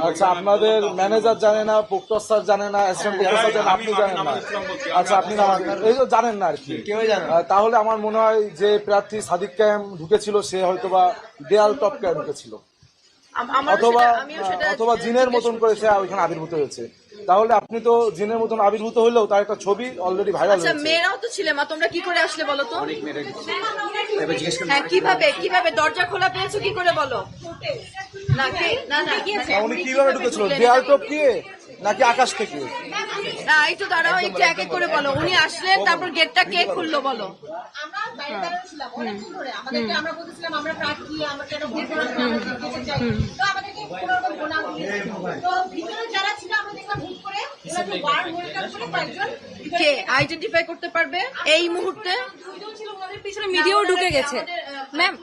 আচ্ছা, আপনাদের ম্যানেজার জানে না, প্রক্টর স্যার জানে না, অ্যাসিস্ট্যান্ট প্রক্টর স্যার জানে, আপনি জানেন না। আচ্ছা, আপনি এই যে জানেন না আর কি। তাহলে আমার মনে হয় যে প্রার্থী সাদিক কায়েম ঢুকেছিল সে হয়তোবা দেয়াল টপকায় ঢুকেছিল, অথবা জিনের মতন করে সে ওইখানে আবির্ভূত হয়েছে। তাহলে আপনি তো জিনের মতন আবির্ভূত হইলেও তার একটা ছবি অলরেডি ভাইরাল হয়েছে। মেয়েরাও তো ছিল, মা তোমরা কি করে আসলে বলো তো? হ্যাঁ, কিভাবে দরজা খোলা পেয়েছো কি করে বলো? উনি কিভাবে ঢুকেছিল, দেয়াল টপকিয়ে নাকি আকাশ থেকে? না, একটু দাঁড়াও, একটু এক এক করে বলো। উনি আসলেন, তারপর গেটটা কে খুললো বলো? কে আইডেন্টিফাই করতে পারবে এই মুহূর্তে? পিছনে মিডিয়াও ঢুকে গেছে ম্যাম।